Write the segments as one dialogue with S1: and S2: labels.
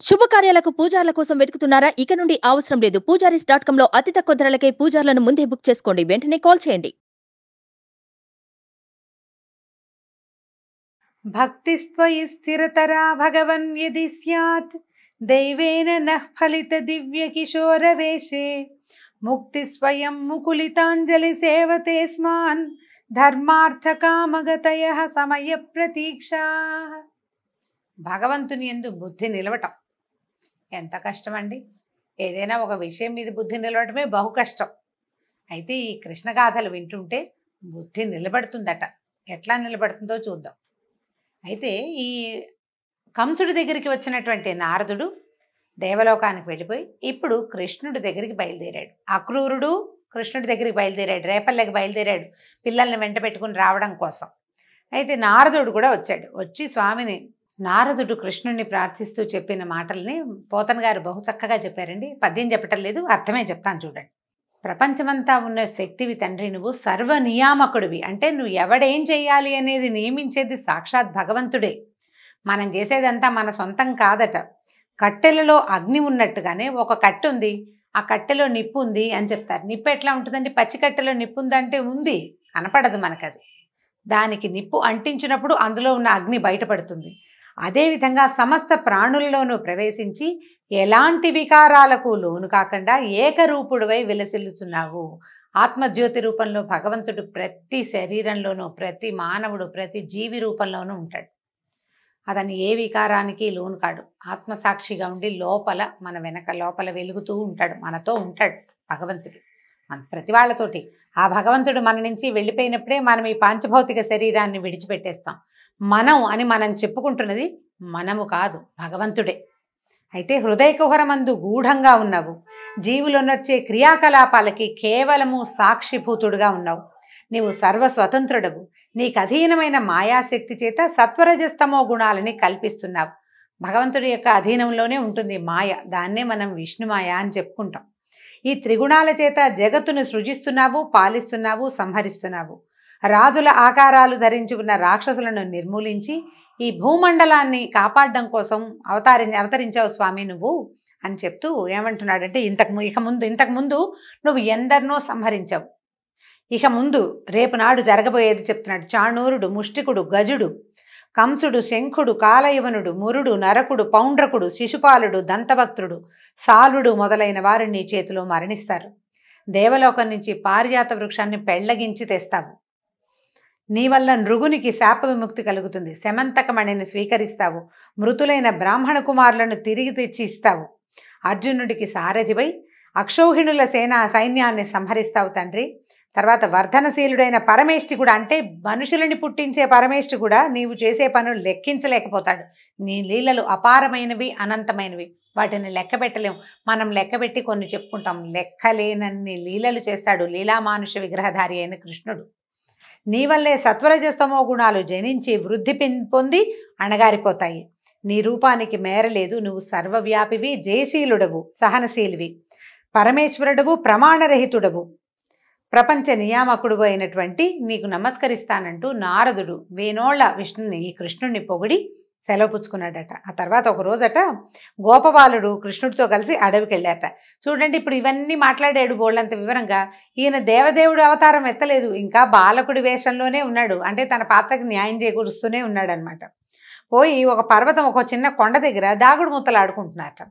S1: శుభకార్యాలకు పూజార్ల కోసం వెతుకుతున్నారా? ఇక నుండి అవసరం లేదు. పూజారీస్.com లో అతి తక్కువ ధరలకే పూజార్లను ముందే బుక్ చేసుకోండి. వెంటనే కాల్ చేయండి.
S2: భక్తిస్త్వయి స్థిరతరా భగవన్ యది స్యాత్ దైవేన నః ఫలిత దివ్య కిశోరవేషే ముక్తి స్వయం ముకులితాంజలి సేవతే స్మాన్ ధర్మార్థ కామగతయ సమయ ప్రతీక్షా. భగవంతుని యందు బుద్ధి నిలవటం ఎంత కష్టం అండి. ఏదైనా ఒక విషయం మీద బుద్ధి నిలవటమే బహు కష్టం. అయితే ఈ కృష్ణగాథలు వింటుంటే బుద్ధి నిలబడుతుందట. ఎట్లా నిలబడుతుందో చూద్దాం. అయితే ఈ కంసుడి దగ్గరికి వచ్చినటువంటి నారదుడు దేవలోకానికి వెళ్ళిపోయి ఇప్పుడు కృష్ణుడి దగ్గరికి బయలుదేరాడు. అక్రూరుడు కృష్ణుడి దగ్గరికి బయలుదేరాడు, రేపల్లెకి బయలుదేరాడు పిల్లల్ని వెంట పెట్టుకుని రావడం కోసం. అయితే నారదుడు కూడా వచ్చాడు. వచ్చి స్వామిని నారదుడు కృష్ణుడిని ప్రార్థిస్తూ చెప్పిన మాటల్ని పోతన గారు బహు చక్కగా చెప్పారండి. పద్యం చెప్పటం లేదు, అర్థమే చెప్తాను చూడండి. ప్రపంచమంతా ఉన్న శక్తివి తండ్రి, నువ్వు సర్వనియామకుడివి. అంటే నువ్వు ఎవడేం చెయ్యాలి అనేది నియమించేది సాక్షాత్ భగవంతుడే. మనం చేసేదంతా మన సొంతం కాదట. కట్టెలలో అగ్ని ఉన్నట్టుగానే ఒక కట్టె ఉంది, ఆ కట్టెలో నిప్పు ఉంది అని చెప్తారు. నిప్పు ఎట్లా ఉంటుందండి? పచ్చి కట్టెలో నిప్పు ఉందంటే ఉంది, కనపడదు మనకది. దానికి నిప్పు అంటించినప్పుడు అందులో ఉన్న అగ్ని బయటపడుతుంది. అదేవిధంగా సమస్త ప్రాణులలోనూ ప్రవేశించి ఎలాంటి వికారాలకు లోను కాకుండా ఏకరూపుడువై విలసిల్లుతున్నావు. ఆత్మజ్యోతి రూపంలో భగవంతుడు ప్రతి శరీరంలోనూ, ప్రతి మానవుడు, ప్రతి జీవి రూపంలోనూ ఉంటాడు. అతని ఏ వికారానికి లోను కాడు. ఆత్మసాక్షిగా ఉండి లోపల మన వెనక లోపల వెలుగుతూ ఉంటాడు, మనతో ఉంటాడు భగవంతుడు. మన ప్రతి వాళ్ళతోటి ఆ భగవంతుడు మన నుంచి వెళ్ళిపోయినప్పుడే మనం ఈ పాంచభౌతిక శరీరాన్ని విడిచిపెట్టేస్తాం. మనం అని మనం చెప్పుకుంటున్నది మనము కాదు, భగవంతుడే. అయితే హృదయ కుహరమందు గూఢంగా ఉన్నావు. జీవులొనొచ్చే క్రియాకలాపాలకి కేవలము సాక్షిభూతుడుగా ఉన్నావు. నీవు సర్వస్వతంత్రుడవు. నీకు అధీనమైన మాయాశక్తి చేత సత్వరజస్తమో గుణాలని కల్పిస్తున్నావు. భగవంతుడి యొక్క అధీనంలోనే ఉంటుంది మాయ. దాన్నే మనం విష్ణుమాయ అని చెప్పుకుంటాం. ఈ త్రిగుణాల చేత జగత్తును సృజిస్తున్నావు, పాలిస్తున్నావు, సంహరిస్తున్నావు. రాజుల ఆకారాలు ధరించి ఉన్న రాక్షసులను నిర్మూలించి ఈ భూమండలాన్ని కాపాడడం కోసం అవతరించావు స్వామి నువ్వు అని చెప్తూ ఏమంటున్నాడంటే, ఇంతకు ముందు నువ్వు ఎందరినో సంహరించావు. ఇక ముందు రేపు నాడు జరగబోయేది చెప్తున్నాడు. చాణూరుడు, ముష్టికుడు, గజుడు, కంసుడు, శంఖుడు, కాలయవనుడు, మురుడు, నరకుడు, పౌండ్రకుడు, శిశుపాలుడు, దంతభక్తుడు, సాలుడు మొదలైన వారు నీ చేతిలో మరణిస్తారు. దేవలోకం నుంచి పారిజాత వృక్షాన్ని పెళ్లగించి తెస్తావు. నీ వల్ల నృగునికి శాప విముక్తి కలుగుతుంది. శమంతకమణిని స్వీకరిస్తావు. మృతులైన బ్రాహ్మణ కుమారులను తిరిగి తెచ్చి ఇస్తావు. అర్జునుడికి సారథివై అక్షౌహిణుల సైన్యాన్ని సంహరిస్తావు తండ్రి. తర్వాత వర్ధనశీలుడైన పరమేష్టి కూడా, అంటే మనుషులని పుట్టించే పరమేష్టి కూడా నీవు చేసే పనులు లెక్కించలేకపోతాడు. నీ లీలలు అపారమైనవి, అనంతమైనవి. వాటిని లెక్క పెట్టలేము. మనం లెక్కబెట్టి కొన్ని చెప్పుకుంటాం. లెక్కలేనన్ని లీలలు చేస్తాడు లీలామానుష విగ్రహధారి అయిన కృష్ణుడు. నీ వల్లే సత్వరజస్తమో గుణాలు జనించి వృద్ధి పొంది అణగారిపోతాయి. నీ రూపానికి మేరలేదు. నువ్వు సర్వవ్యాపివి, జయశీలుడవు, సహనశీలివి, పరమేశ్వరుడవు, ప్రమాణరహితుడవు, ప్రపంచ నియామకుడు అయినటువంటి నీకు నమస్కరిస్తానంటూ నారదుడు వేనోళ్ల విష్ణుని, ఈ కృష్ణుడిని పొగిడి సెలవు పుచ్చుకున్నాడట. ఆ తర్వాత ఒక రోజట గోపబాలుడు కృష్ణుడితో కలిసి అడవికి వెళ్ళాట. చూడండి, ఇప్పుడు ఇవన్నీ మాట్లాడాడు బోళ్ళంత వివరంగా. ఈయన దేవదేవుడు అవతారం ఎత్తలేదు, ఇంకా బాలకుడి వేషంలోనే ఉన్నాడు. అంటే తన పాత్రకి న్యాయం చేకూరుస్తూనే ఉన్నాడు అనమాట. పోయి ఒక పర్వతం, ఒక చిన్న కొండ దగ్గర దాగుడు ముత్తలు ఆడుకుంటున్నారట.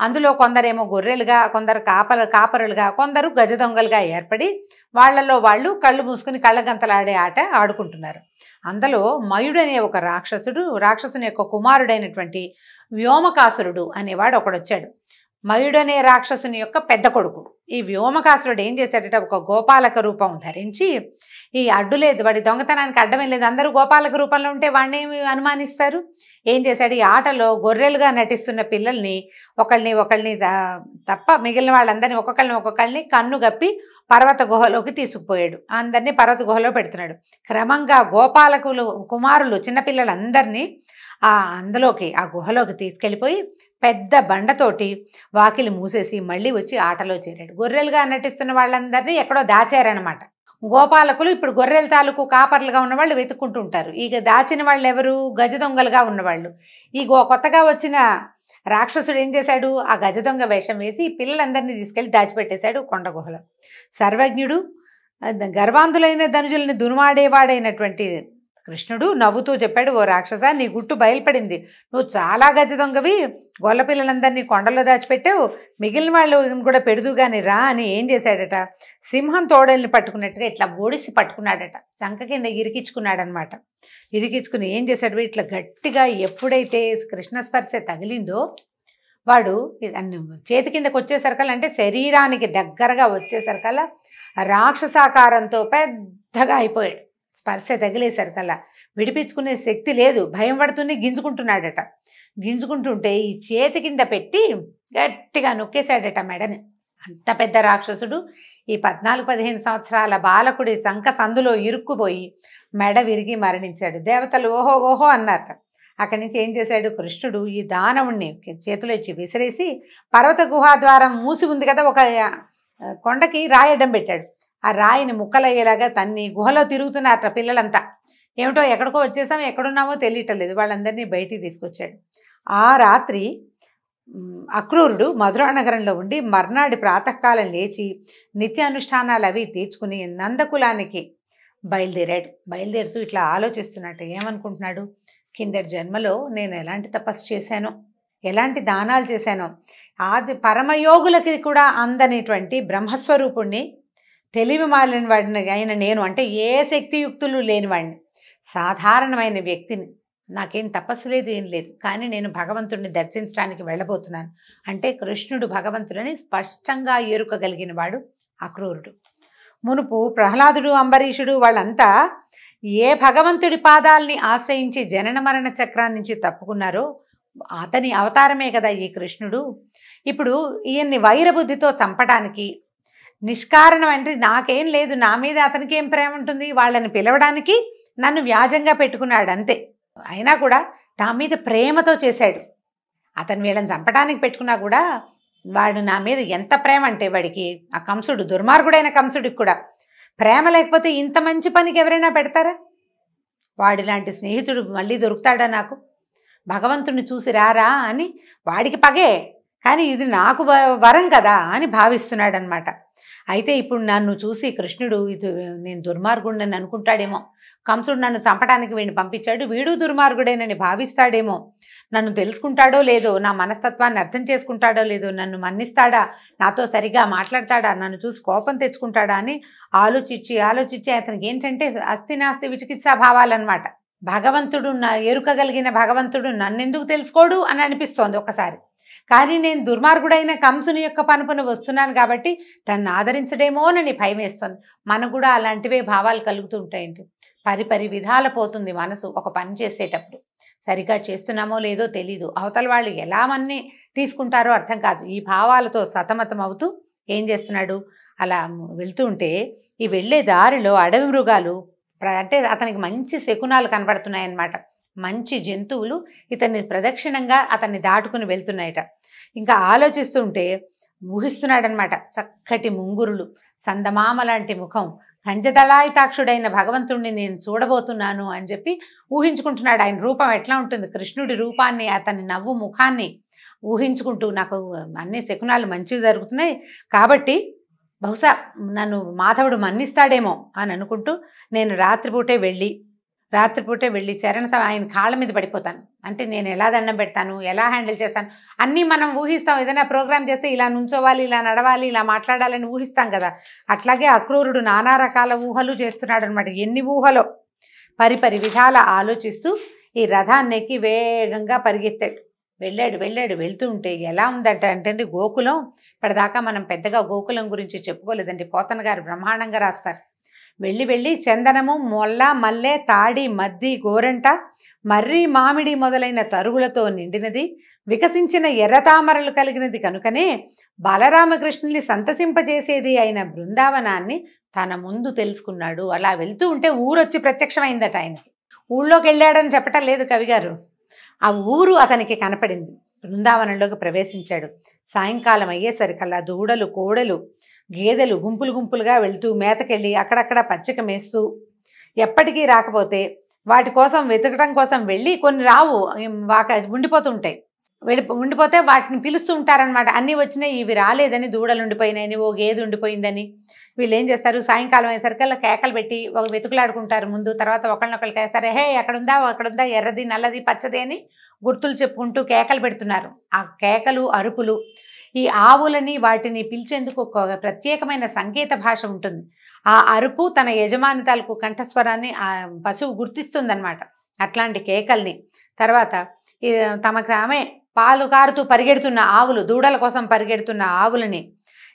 S2: అందులో కొందరేమో గొర్రెలుగా, కొందరు కాపరులుగా, కొందరు గజ దొంగలుగా ఏర్పడి వాళ్ళల్లో వాళ్ళు కళ్ళు మూసుకుని కళ్ళగంతలాడే ఆట ఆడుకుంటున్నారు. అందులో మయుడనే ఒక రాక్షసుని యొక్క కుమారుడైనటువంటి వ్యోమకాసురుడు అనేవాడు ఒకడొచ్చాడు. మయుడనే రాక్షసుని యొక్క పెద్ద కొడుకు. ఈ వ్యోమకాసురుడు ఏం చేశాడట, ఒక గోపాలక రూపం ధరించి, ఈ అడ్డు లేదు, వాడి దొంగతనానికి అడ్డమేం లేదు, అందరూ గోపాలక రూపంలో ఉంటే వాడిని అనుమానిస్తారు. ఏం చేశాడు, ఈ ఆటలో గొర్రెలుగా నటిస్తున్న పిల్లల్ని ఒకళ్ళని తప్ప మిగిలిన వాళ్ళందరినీ ఒక్కొక్కళ్ళని కన్ను గప్పి పర్వత గుహలోకి తీసుకుపోయాడు. అందరినీ పర్వత గుహలో పెడుతున్నాడు. క్రమంగా కుమారులు చిన్నపిల్లలందరినీ ఆ గుహలోకి తీసుకెళ్ళిపోయి పెద్ద బండతోటి వాకిలి మూసేసి మళ్ళీ వచ్చి ఆటలో చేరాడు. గొర్రెలుగా నటిస్తున్న వాళ్ళందరినీ ఎక్కడో దాచారనమాట. గోపాలకులు ఇప్పుడు గొర్రెల తాలూకు కాపర్లుగా ఉన్నవాళ్ళు వెతుక్కుంటూ ఉంటారు. ఇక దాచిన వాళ్ళు ఎవరు? గజ దొంగలుగా ఉన్నవాళ్ళు. ఈ కొత్తగా వచ్చిన రాక్షసుడు ఏం చేశాడు? ఆ గజ దొంగ వేషం వేసి పిల్లలందరినీ తీసుకెళ్లి దాచిపెట్టేశాడు కొండ గుహలో. సర్వజ్ఞుడు, గర్వాంధులైన ధనుజుల్ని దునుమాడేవాడైనటువంటి కృష్ణుడు నవ్వుతూ చెప్పాడు, ఓ రాక్షస, నీ గుట్టు బయలుపడింది. నువ్వు చాలా గజ దొంగవి, గొల్ల పిల్లలందరినీ కొండలో దాచిపెట్టావు, మిగిలిన వాళ్ళు కూడా పెడుదుగాని రా అని ఏం చేశాడట? సింహం తోడల్ని పట్టుకున్నట్టుగా ఇట్లా ఒడిసి పట్టుకున్నాడట, చంక కింద ఇరికించుకున్నాడనమాట. ఇరికించుకుని ఏం చేశాడు? ఇట్లా గట్టిగా ఎప్పుడైతే కృష్ణ స్పర్శ తగిలిందో వాడు చేతి కిందకు వచ్చేసరికల్లా, అంటే శరీరానికి దగ్గరగా వచ్చేసరికల్లా రాక్షసాకారంతో పెద్దగా అయిపోయాడు. స్పర్శ తగిలేసరికల్లా విడిపించుకునే శక్తి లేదు, భయం పడుతూనే గింజుకుంటున్నాడట. గింజుకుంటుంటే ఈ చేతి కింద పెట్టి గట్టిగా నొక్కేశాడట మెడని. అంత పెద్ద రాక్షసుడు ఈ 14-15 సంవత్సరాల బాలకుడి చంక సందులో ఇరుక్కుపోయి మెడ విరిగి మరణించాడు. దేవతలు ఓహో ఓహో అన్నారట. అక్కడి నుంచి ఏం చేశాడు కృష్ణుడు? ఈ దానవుణ్ణి చేతిలో ఇచ్చి విసిరేసి పర్వత గుహాద్వారం మూసి ఉంది కదా, ఒక కొండకి రాయి అడ్డం పెట్టాడు. ఆ రాయిని ముక్కలయ్యేలాగా తన్ని గుహలో తిరుగుతున్నారట పిల్లలంతా. ఏమిటో ఎక్కడికో వచ్చేసాం, ఎక్కడున్నామో తెలియటం లేదు. వాళ్ళందరినీ బయటికి తీసుకొచ్చాడు. ఆ రాత్రి అక్రూరుడు మధురా నగరంలో ఉండి మర్నాడి ప్రాతకాలం లేచి నిత్యానుష్ఠానాలు అవి తీర్చుకుని నందకులానికి బయలుదేరాడు. బయలుదేరుతూ ఇట్లా ఆలోచిస్తున్నట్టు ఏమనుకుంటున్నాడు? కిందటి జన్మలో నేను ఎలాంటి తపస్సు చేశానో, ఎలాంటి దానాలు చేశానో, ఆది పరమయోగులకి కూడా అందనేటువంటి బ్రహ్మస్వరూపుణ్ణి, తెలివి మాలిన వాడిని అయిన నేను, అంటే ఏ శక్తియుక్తులు లేనివాడిని, సాధారణమైన వ్యక్తిని, నాకేం తపస్సు లేదు, ఏం లేదు, కానీ నేను భగవంతుడిని దర్శించడానికి వెళ్ళబోతున్నాను అంటే కృష్ణుడు భగవంతుడని స్పష్టంగా ఎరుకగలిగిన వాడు అక్రూరుడు. మునుపు ప్రహ్లాదుడు, అంబరీషుడు వాళ్ళంతా ఏ భగవంతుడి పాదాలని ఆశ్రయించి జనన మరణ చక్రాన్ని నుంచి తప్పుకున్నారో అతని అవతారమే కదా ఈ కృష్ణుడు. ఇప్పుడు ఈయన్ని వైరబుద్ధితో చంపడానికి, నిష్కారణం అంటే నాకేం లేదు, నా మీద అతనికి ఏం ప్రేమ ఉంటుంది, వాళ్ళని పిలవడానికి నన్ను వ్యాజంగా పెట్టుకున్నాడు అంతే. అయినా కూడా నా మీద ప్రేమతో చేశాడు. అతను వీళ్ళని చంపడానికి పెట్టుకున్నా కూడా వాడు నా మీద ఎంత ప్రేమ అంటే, వాడికి ఆ కంసుడు, దుర్మార్గుడైన కంసుడికి కూడా ప్రేమ లేకపోతే ఇంత మంచి పనికి ఎవరైనా పెడతారా? వాడిలాంటి స్నేహితుడు మళ్ళీ దొరుకుతాడా నాకు? భగవంతుడిని చూసి రారా అని వాడికి పగే, కానీ ఇది నాకు వరం కదా అని భావిస్తున్నాడు అనమాట. అయితే ఇప్పుడు నన్ను చూసి కృష్ణుడు ఇది నేను దుర్మార్గుడిని అనుకుంటాడేమో, కంసుడు నన్ను చంపడానికి వీడిని పంపించాడు, వీడు దుర్మార్గుడేనని భావిస్తాడేమో, నన్ను తెలుసుకుంటాడో లేదో, నా మనస్తత్వాన్ని అర్థం చేసుకుంటాడో లేదో, నన్ను మన్నిస్తాడా, నాతో సరిగా మాట్లాడతాడా, నన్ను చూసి కోపం తెచ్చుకుంటాడా అని ఆలోచించి అతనికి ఏంటంటే అస్థి నాస్తి విచికిత్సా భావాలన్నమాట. భగవంతుడు ఎరుకగలిగిన భగవంతుడు నన్నెందుకు తెలుసుకోడు అని అనిపిస్తోంది ఒకసారి. కానీ నేను దుర్మార్గుడైన కంసుని యొక్క పనుపును వస్తున్నాను కాబట్టి తను ఆదరించడేమోనని భయం వేస్తుంది. మనకు కూడా అలాంటివే భావాలు కలుగుతూ ఉంటాయండి. పరిపరి విధాల పోతుంది మనసు ఒక పని చేసేటప్పుడు. సరిగా చేస్తున్నామో లేదో తెలీదు, అవతల వాళ్ళు ఎలా మన్ని తీసుకుంటారో అర్థం కాదు. ఈ భావాలతో సతమతం అవుతూ ఏం చేస్తున్నాడు, అలా వెళ్తూ ఉంటే ఈ వెళ్ళే దారిలో అడవి మృగాలు, అంటే అతనికి మంచి శకునాలు కనబడుతున్నాయన్నమాట. మంచి జంతువులు ఇతన్ని ప్రదక్షిణంగా అతన్ని దాటుకుని వెళ్తున్నాయట. ఇంకా ఆలోచిస్తుంటే ఊహిస్తున్నాడనమాట. చక్కటి ముంగురులు, సందమామ లాంటి ముఖం, కంజదళాయితాక్షుడైన భగవంతుడిని నేను చూడబోతున్నాను అని చెప్పి ఊహించుకుంటున్నాడు. ఆయన రూపం ఎట్లా ఉంటుంది, కృష్ణుడి రూపాన్ని, అతని నవ్వు ముఖాన్ని ఊహించుకుంటూ నాకు అన్ని శకునాలు మంచివి జరుగుతున్నాయి కాబట్టి బహుశా నన్ను మాధవుడు మన్నిస్తాడేమో అని అనుకుంటూ నేను రాత్రిపూటే వెళ్ళి ఆయన కాళ్ళ మీద పడిపోతాను. అంటే నేను ఎలా దండం పెడతాను, ఎలా హ్యాండిల్ చేస్తాను అన్నీ మనం ఊహిస్తాం. ఏదైనా ప్రోగ్రామ్ చేస్తే ఇలా నుంచోవాలి, ఇలా నడవాలి, ఇలా మాట్లాడాలని ఊహిస్తాం కదా. అట్లాగే అక్రూరుడు నానా రకాల ఊహలు చేస్తున్నాడు అనమాట. ఎన్ని ఊహలో పరిపరి విధాల ఆలోచిస్తూ ఈ రథాన్ని ఎక్కి వేగంగా పరిగెత్తాడు. వెళ్తూ ఉంటే ఎలా ఉందంట అంటే గోకులం, ఇప్పటిదాకా మనం పెద్దగా గోకులం గురించి చెప్పుకోలేదండి. పోతన గారు బ్రహ్మాండంగా రాస్తారు. వెళ్ళి చందనము, మొల్ల, మల్లె, తాడి, మద్ది, గోరంట, మర్రి, మామిడి మొదలైన తరుగులతో నిండినది, వికసించిన ఎర్రతామరలు కలిగినది కనుకనే బాలరామకృష్ణుల్ని సంతసింపజేసేది అయిన బృందావనాన్ని తన ముందు తెలుసుకున్నాడు. అలా వెళ్తూ ఉంటే ఊరొచ్చి ప్రత్యక్షమైందట ఆయనకి. ఊళ్ళోకి వెళ్ళాడని చెప్పటం లేదు కవిగారు, ఆ ఊరు అతనికి కనపడింది. బృందావనంలోకి ప్రవేశించాడు. సాయంకాలం అయ్యేసరికల్లా దూడలు, కోడలు గేదెలు గుంపులు గుంపులుగా వెళ్తూ మేతకెళ్ళి అక్కడక్కడ పచ్చిక మేస్తూ ఎప్పటికీ రాకపోతే వాటి కోసం వెతకడం కోసం వెళ్ళి కొన్ని రావు ఉండిపోతుంటాయి. ఉండిపోతే వాటిని పిలుస్తూ ఉంటారనమాట. అన్నీ వచ్చినాయి, ఇవి రాలేదని, దూడలు ఉండిపోయినాయని, ఓ గేదె ఉండిపోయిందని. వీళ్ళు ఏం చేస్తారు, సాయంకాలం అయ్యేసరికల్లా కేకలు పెట్టి ఒక వెతుకులాడుకుంటారు ముందు. తర్వాత ఒకళ్ళనొకళ్ళు కేస్తారు, హే అక్కడుందా ఎర్రది నల్లది పచ్చది అని గుర్తులు చెప్పుకుంటూ కేకలు పెడుతున్నారు. ఆ కేకలు అరుపులు ఈ ఆవులని వాటిని పిలిచేందుకు ఒక ప్రత్యేకమైన సంకేత భాష ఉంటుంది. ఆ అరుపు తన యజమాని తాలూకు కంఠస్వరాన్ని ఆ పశువు గుర్తిస్తుందన్నమాట. అట్లాంటి కేకల్ని తర్వాత తమకు ఆమె పాలు కారుతూ పరిగెడుతున్న ఆవులు, దూడల కోసం పరిగెడుతున్న ఆవులని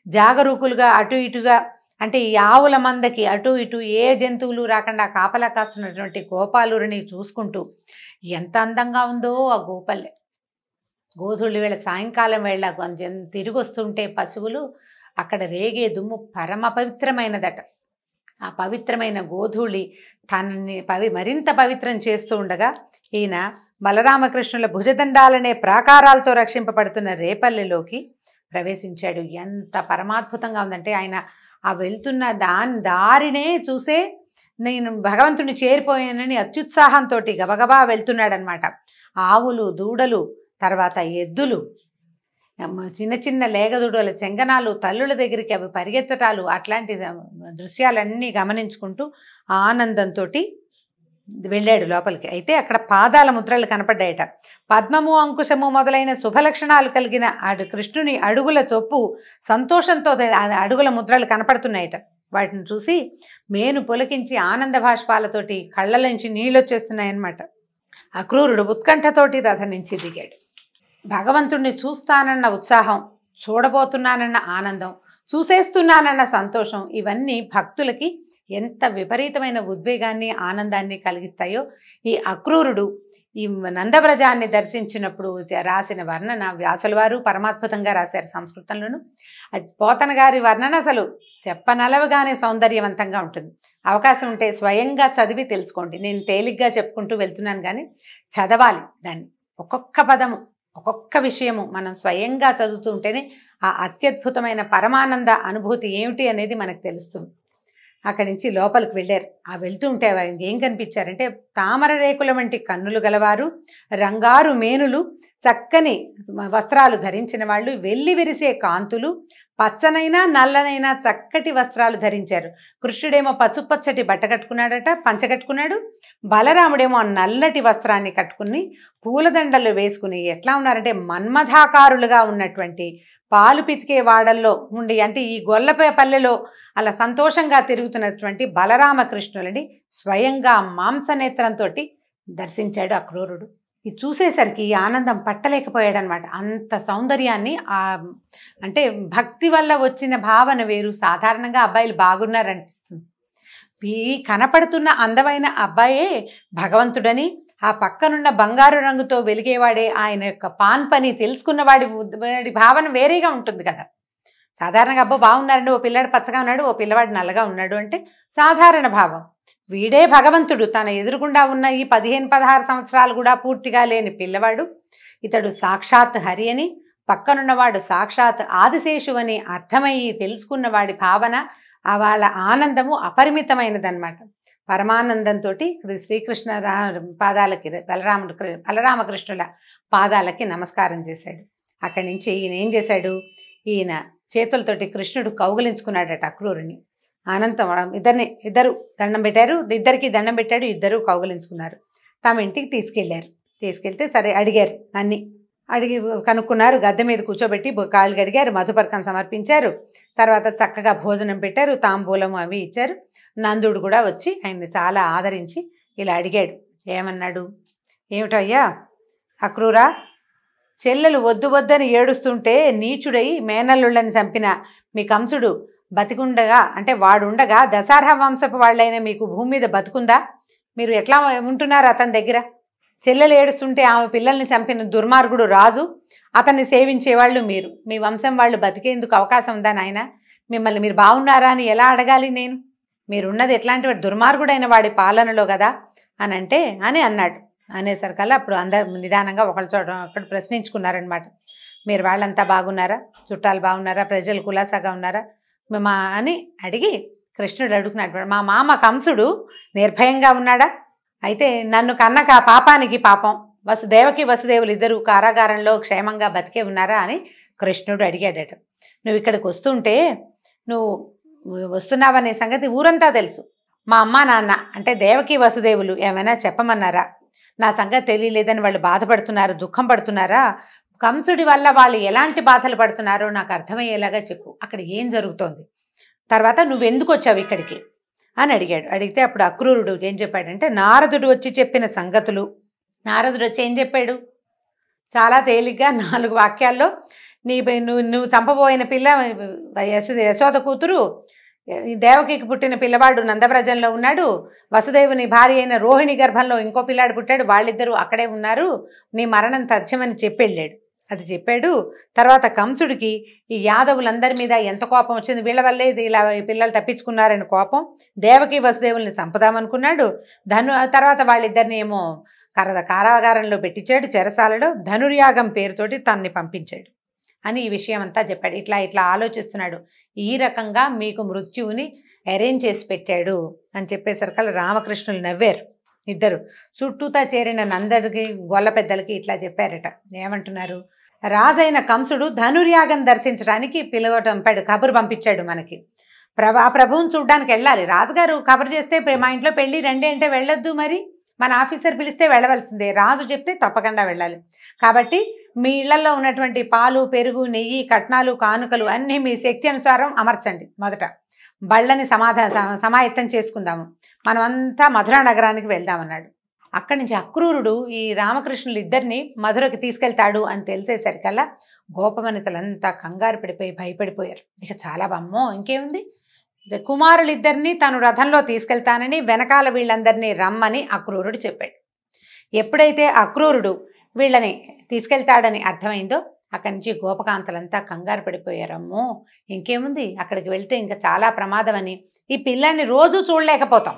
S2: జాగరూకులుగా అటు ఇటుగా, అంటే ఈ ఆవుల మందకి అటు ఇటు ఏ జంతువులు రాకుండా కాపలా కాస్తున్నటువంటి గోపాలురిని చూసుకుంటూ ఎంత అందంగా ఉందో ఆ గోపల్లె. గోధుళ్ళు వేళ సాయంకాలం వేళ తిరిగి వస్తుంటే పశువులు అక్కడ రేగే దుమ్ము పరమ పవిత్రమైనదట. ఆ పవిత్రమైన గోధూళి తనని మరింత పవిత్రం చేస్తూ ఉండగా ఈయన బలరామకృష్ణుల భుజదండాలనే ప్రాకారాలతో రక్షింపబడుతున్న రేపల్లెలోకి ప్రవేశించాడు. ఎంత పరమాద్భుతంగా ఉందంటే ఆయన ఆ వెళ్తున్న దారినే చూసే నేను భగవంతుడిని చేరిపోయానని అత్యుత్సాహంతో గబగబా వెళ్తున్నాడనమాట. ఆవులు, దూడలు, తర్వాత ఎద్దులు, చిన్న చిన్న లేగదూడల చెంగనాలు, తల్లుల దగ్గరికి అవి పరిగెత్తటాలు, అట్లాంటి దృశ్యాలన్నీ గమనించుకుంటూ ఆనందంతో వెళ్ళాడు లోపలికి. అయితే అక్కడ పాదాల ముద్రలు కనపడ్డాయట. పద్మము, అంకుశము మొదలైన శుభలక్షణాలు కలిగిన కృష్ణుని అడుగుల చొప్పు సంతోషంతో అడుగుల ముద్రలు కనపడుతున్నాయట. వాటిని చూసి మేను పొలికించి ఆనంద భాష్పాలతోటి కళ్ళలోంచి నీళ్ళొచ్చేస్తున్నాయన్నమాట. అక్రూరుడు ఉత్కంఠతోటి రథం నుంచి దిగాడు. భగవంతుడిని చూస్తానన్న ఉత్సాహం, చూడబోతున్నానన్న ఆనందం, చూసేస్తున్నానన్న సంతోషం, ఇవన్నీ భక్తులకి ఎంత విపరీతమైన ఉద్వేగాన్ని ఆనందాన్ని కలిగిస్తాయో ఈ అక్రూరుడు ఈ నందవ్రజాన్ని దర్శించినప్పుడు రాసిన వర్ణన వ్యాసుల వారు పరమాద్భుతంగా రాశారు సంస్కృతంలోను. అది పోతన గారి వర్ణన అసలు చెప్పనలవగానే సౌందర్యవంతంగా ఉంటుంది. అవకాశం ఉంటే స్వయంగా చదివి తెలుసుకోండి. నేను తేలిగ్గా చెప్పుకుంటూ వెళ్తున్నాను కానీ చదవాలి దాన్ని. ఒక్కొక్క పదము, ఒక్కొక్క విషయము మనం స్వయంగా చదువుతూ ఉంటేనే ఆ అత్యద్భుతమైన పరమానంద అనుభూతి ఏమిటి అనేది మనకు తెలుస్తుంది. అక్కడి నుంచి లోపలికి వెళ్ళారు. ఆ వెళ్తూ ఉంటే వారికి ఏం కనిపించారంటే తామర రేకుల వంటి కన్నులు గలవారు, రంగారు మేనులు, చక్కని వస్త్రాలు ధరించిన వాళ్ళు, వెల్లి విరిసే కాంతులు, పచ్చనైనా నల్లనైనా చక్కటి వస్త్రాలు ధరించారు. కృష్ణుడేమో పసుపచ్చటి బట్ట కట్టుకున్నాడట, పంచ కట్టుకున్నాడు. బలరాముడేమో నల్లటి వస్త్రాన్ని కట్టుకుని పూలదండలు వేసుకుని ఎట్లా ఉన్నారంటే మన్మథాకారులుగా ఉన్నటువంటి పాలు పితికే వాడల్లో ఉండి, అంటే ఈ గొల్లపల్లెలో అలా సంతోషంగా తిరుగుతున్నటువంటి బలరామకృష్ణులని స్వయంగా మాంసనేత్రంతో దర్శించాడు అక్రూరుడు. ఇది చూసేసరికి ఆనందం పట్టలేకపోయాడనమాట. అంత సౌందర్యాన్ని అంటే భక్తి వల్ల వచ్చిన భావన వేరు. సాధారణంగా అబ్బాయిలు బాగున్నారనిపిస్తుంది. ఈ కనపడుతున్న అందమైన అబ్బాయే భగవంతుడని, ఆ పక్కనున్న బంగారు రంగుతో వెలిగేవాడే ఆయన యొక్క పాన్ పని తెలుసుకున్న వాడి భావన వేరేగా ఉంటుంది కదా. సాధారణంగా అబ్బో బాగున్నారండి, ఓ పిల్లాడు పచ్చగా ఉన్నాడు, ఓ పిల్లవాడు నల్లగా ఉన్నాడు అంటే సాధారణ భావం. వీడే భగవంతుడు. తన ఎదురుగుండా ఉన్న ఈ 15-16 సంవత్సరాలు కూడా పూర్తిగా లేని పిల్లవాడు ఇతడు సాక్షాత్ హరి అని, పక్కనున్నవాడు సాక్షాత్ ఆదిశేషు అని అర్థమయ్యి తెలుసుకున్న వాడి భావన, వాళ్ళ ఆనందము అపరిమితమైనదన్నమాట. పరమానందంతో శ్రీకృష్ణ పాదాలకి బలరామకృష్ణుల పాదాలకి నమస్కారం చేశాడు. అక్కడి నుంచి ఈయన ఏం చేశాడు, ఈయన చేతులతోటి కృష్ణుడు కౌగిలించుకున్నాడట అక్రూరుని. అనంతం ఇద్దరు దండం పెట్టారు, ఇద్దరికి దండం పెట్టాడు, ఇద్దరు కౌగిలించుకున్నారు. తమ ఇంటికి తీసుకెళ్తే సరే అడిగారు, అడిగి కనుక్కున్నారు. గద్దె మీద కూర్చోబెట్టి కాళ్ళు కడిగారు, మధుపర్కం సమర్పించారు. తర్వాత చక్కగా భోజనం పెట్టారు, తాంబూలం అవి ఇచ్చారు. నందుడు కూడా వచ్చి ఆయన్ని చాలా ఆదరించి ఇలా అడిగాడు. ఏమన్నాడు, ఏమిటయ్యా అక్రూరా, చెల్లెలు వద్దు వద్దని ఏడుస్తుంటే నీచుడై మేనల్లుళ్ళని చంపిన మీ కంసుడు బతికుండగా, అంటే వాడుండగా దశార్హ వంశపు వాళ్ళైన మీకు భూమి మీద బతుకుందా? మీరు ఎట్లా ఉంటున్నారు అతని దగ్గర? చెల్లెలు ఏడుస్తుంటే ఆమె పిల్లల్ని చంపిన దుర్మార్గుడు రాజు, అతన్ని సేవించేవాళ్ళు మీరు. మీ వంశం వాళ్ళు బతికేందుకు అవకాశం ఉందా నాయన? మిమ్మల్ని మీరు బాగున్నారా అని ఎలా అడగాలి నేను? మీరున్నది ఎట్లాంటి వాడు, దుర్మార్గుడైన వాడి పాలనలో కదా అని అన్నాడు. అనేసరికల్లా అప్పుడు అందరు నిదానంగా ఒకళ్ళు ప్రశ్నించుకున్నారనమాట. మీరు వాళ్ళంతా బాగున్నారా? చుట్టాలు బాగున్నారా? ప్రజలు కులాసాగా ఉన్నారా? మా అని అడిగి కృష్ణుడు అడుగుతున్నాడు, మా మామ కంసుడు నిర్భయంగా ఉన్నాడా? అయితే నన్ను కన్నక పాపానికి పాపం దేవకి వసుదేవులు ఇద్దరు కారాగారంలో క్షేమంగా బతికే ఉన్నారా అని కృష్ణుడు అడిగాడట. నువ్వు ఇక్కడికి వస్తుంటే నువ్వు వస్తున్నావనే సంగతి ఊరంతా తెలుసు. మా అమ్మ నాన్న అంటే దేవకి వసుదేవులు ఏమైనా చెప్పమన్నారా? నా సంగతి తెలియలేదని వాళ్ళు బాధపడుతున్నారు, దుఃఖం పడుతున్నారా? కంసుడి వల్ల వాళ్ళు ఎలాంటి బాధలు పడుతున్నారో నాకు అర్థమయ్యేలాగా చెప్పు. అక్కడ ఏం జరుగుతోంది? తర్వాత నువ్వెందుకు వచ్చావు ఇక్కడికి అని అడిగాడు. అడిగితే అప్పుడు అక్రూరుడు ఏం చెప్పాడంటే, నారదుడు వచ్చి చెప్పిన సంగతులు. నారదుడు వచ్చి ఏం చెప్పాడు? చాలా తేలిగ్గా 4 వాక్యాల్లో నువ్వు చంపబోయిన పిల్ల యశోద కూతురు, దేవకికి పుట్టిన పిల్లవాడు నందవ్రజంలో ఉన్నాడు, వసుదేవుని భార్య అయిన రోహిణి గర్భంలో ఇంకో పిల్లాడు పుట్టాడు, వాళ్ళిద్దరూ అక్కడే ఉన్నారు, నీ మరణం తథ్యమని చెప్పెళ్ళాడు. అది చెప్పాడు. తర్వాత కంసుడికి ఈ యాదవులందరి మీద ఎంత కోపం వచ్చింది, వీళ్ళ వల్లే ఇలా పిల్లలు తప్పించుకున్నారని కోపం, దేవకి వసుదేవుల్ని చంపుదామనుకున్నాడు. తర్వాత వాళ్ళిద్దరిని ఏమో కారాగారంలో పెట్టించాడు, చెరసాలలో ధనుర్యాగం పేరుతోటి తనని పంపించాడు అని ఈ విషయం అంతా చెప్పాడు. ఇట్లా ఆలోచిస్తున్నాడు, ఈ రకంగా మీకు మృత్యువుని అరేంజ్ చేసి పెట్టాడు అని చెప్పేసరికల్లా రామకృష్ణులు నవ్వారు. ఇద్దరు చుట్టూతా చేరిన నందడికి గొల్ల పెద్దలకి ఇట్లా చెప్పారట. ఏమంటున్నారు? రాజైన కంసుడు ధనుర్యాగం దర్శించడానికి పంపాడు, కబురు పంపించాడు మనకి. ఆ ప్రభువుని చూడ్డానికి వెళ్ళాలి. రాజుగారు కబురు చేస్తే మా ఇంట్లో పెళ్ళి రండి అంటే వెళ్ళొద్దు, మరి మన ఆఫీసర్ పిలిస్తే వెళ్ళవలసిందే, రాజు చెప్తే తప్పకుండా వెళ్ళాలి. కాబట్టి మీ ఇళ్లలో ఉన్నటువంటి పాలు, పెరుగు, నెయ్యి, కట్నాలు, కానుకలు అన్నీ మీ శక్తి అనుసారం అమర్చండి. మొదట బళ్ళని సమాయత్తం చేసుకుందాము, మనమంతా మధురా నగరానికి వెళ్దామన్నాడు. అక్కడి నుంచి అక్రూరుడు ఈ రామకృష్ణులు ఇద్దరిని మధురకి తీసుకెళ్తాడు అని తెలిసేసరికల్లా గోపవనితలంతా కంగారు పడిపోయి భయపడిపోయారు. ఇక చాలా బమ్మో ఇంకేముంది, కుమారులిద్దరినీ తను రథంలో తీసుకెళ్తానని వెనకాల వీళ్ళందరినీ రమ్మని అక్రూరుడు చెప్పాడు. ఎప్పుడైతే అక్రూరుడు వీళ్ళని తీసుకెళ్తాడని అర్థమైందో అక్కడి నుంచి గోపకాంతలంతా కంగారు పడిపోయారమ్మో ఇంకేముంది, అక్కడికి వెళ్తే ఇంకా చాలా ప్రమాదం అని, ఈ పిల్లాన్ని రోజు చూడలేకపోతాం,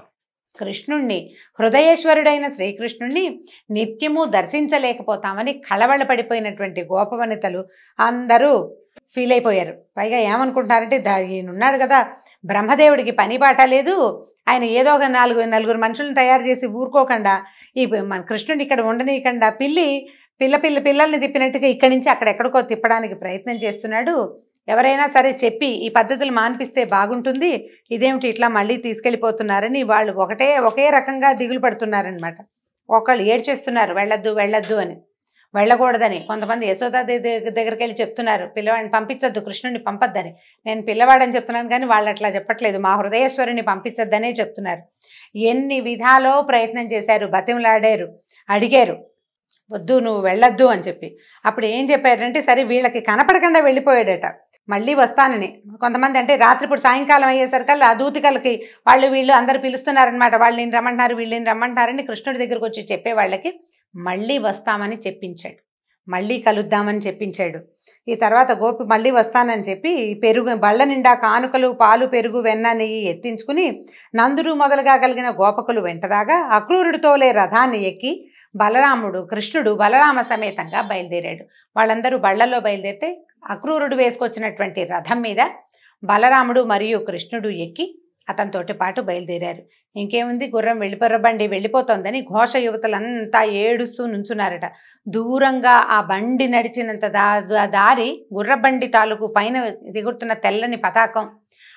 S2: కృష్ణుణ్ణి, హృదయేశ్వరుడైన శ్రీకృష్ణుణ్ణి నిత్యము దర్శించలేకపోతామని కళవళ పడిపోయినటువంటి గోపవనితలు అందరూ ఫీల్ అయిపోయారు. పైగా ఏమనుకుంటున్నారంటే, ఈయనున్నాడు కదా బ్రహ్మదేవుడికి పని పాట లేదు, ఆయన ఏదో ఒక నలుగురు మనుషులను తయారు చేసి ఊరుకోకుండా ఈ మన కృష్ణుడిని ఇక్కడ ఉండనీయకుండా పిల్లల్ని తిప్పినట్టుగా ఇక్కడి నుంచి అక్కడెక్కడికో తిప్పడానికి ప్రయత్నం చేస్తున్నాడు. ఎవరైనా సరే చెప్పి ఈ పద్ధతులు మాన్పిస్తే బాగుంటుంది, ఇదేమిటి ఇట్లా మళ్ళీ తీసుకెళ్ళిపోతున్నారని వాళ్ళు ఒకే రకంగా దిగులు పడుతున్నారనమాట. ఒకళ్ళు ఏడ్చేస్తున్నారు వెళ్ళొద్దు అని, వెళ్ళకూడదని. కొంతమంది యశోద దగ్గరికి వెళ్ళి చెప్తున్నారు, పిల్లవాడిని పంపించొద్దు, కృష్ణుడిని పంపొద్దని. నేను పిల్లవాడని చెప్తున్నాను కానీ వాళ్ళు అట్లా చెప్పట్లేదు, మా హృదయేశ్వరుని పంపించొద్దనే చెప్తున్నారు. ఎన్ని విధాలో ప్రయత్నం చేశారు, బతిమలాడారు, అడిగారు, వద్దు నువ్వు వెళ్ళొద్దు అని చెప్పి. అప్పుడు ఏం చెప్పారంటే, సరే వీళ్ళకి కనపడకుండా వెళ్ళిపోయాడట, మళ్ళీ వస్తానని. కొంతమంది అంటే రాత్రిపూట సాయంకాలం అయ్యేసరికల్లా ఆ దూతికలకి వీళ్ళు అందరు పిలుస్తున్నారనమాట, వాళ్ళని రమ్మంటారు వీళ్ళని రమ్మంటారని కృష్ణుడి దగ్గరకు వచ్చి చెప్పే వాళ్ళకి మళ్ళీ వస్తామని చెప్పించాడు, మళ్ళీ కలుద్దామని చెప్పించాడు. ఈ తర్వాత గోపి మళ్ళీ వస్తానని చెప్పి పెరుగు బళ్ళ నిండా కానుకలు, పాలు, పెరుగు, వెన్న, నెయ్యి ఎత్తించుకుని నందుడు మొదలుగా కలిగిన గోపకులు వెంటరాగా అక్రూరుడితోలే రథాన్ని ఎక్కి కృష్ణుడు బలరామ సమేతంగా బయలుదేరాడు. వాళ్ళందరూ బళ్లలో బయలుదేరితే అక్రూరుడు వేసుకొచ్చినటువంటి రథం మీద బలరాముడు మరియు కృష్ణుడు ఎక్కి అతనితోటి పాటు బయలుదేరారు. ఇంకేముంది, గుర్రం బండి వెళ్ళిపోతోందని ఘోష యువతలంతా ఏడుస్తూ నుంచున్నారట. దూరంగా ఆ బండి నడిచినంత దారి గుర్రబండి తాలూకు పైన దిగుతున్న తెల్లని పతాకం,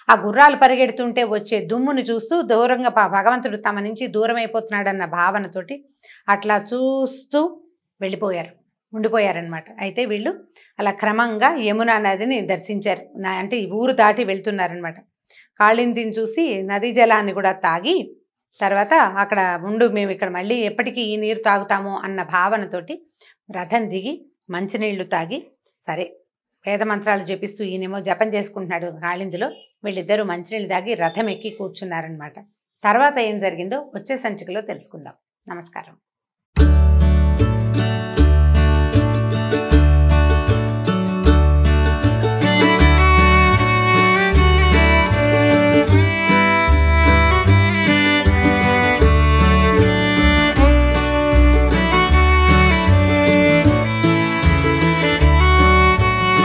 S2: ఆ గుర్రాలు పరిగెడుతుంటే వచ్చే దుమ్ముని చూస్తూ దూరంగా భగవంతుడు తమ నుంచి దూరం అయిపోతున్నాడన్న భావనతోటి అట్లా చూస్తూ ఉండిపోయారనమాట. అయితే వీళ్ళు అలా క్రమంగా యమునా నదిని దర్శించారు. అంటే ఈ ఊరు దాటి వెళ్తున్నారనమాట. కాళిందిని చూసి నదీ జలాన్ని కూడా తాగి తర్వాత అక్కడ మేము ఇక్కడ మళ్ళీ ఎప్పటికీ ఈ నీరు తాగుతాము అన్న భావనతోటి రథం దిగి మంచినీళ్లు తాగి, సరే వేద మంత్రాలు జపిస్తూ ఈయనేమో జపం చేసుకుంటున్నాడు కాళిందిలో, వీళ్ళిద్దరూ మంచినీళ్ళు తాగి రథం ఎక్కి కూర్చున్నారనమాట. తర్వాత ఏం జరిగిందో వచ్చే సంచికలో తెలుసుకుందాం. నమస్కారం.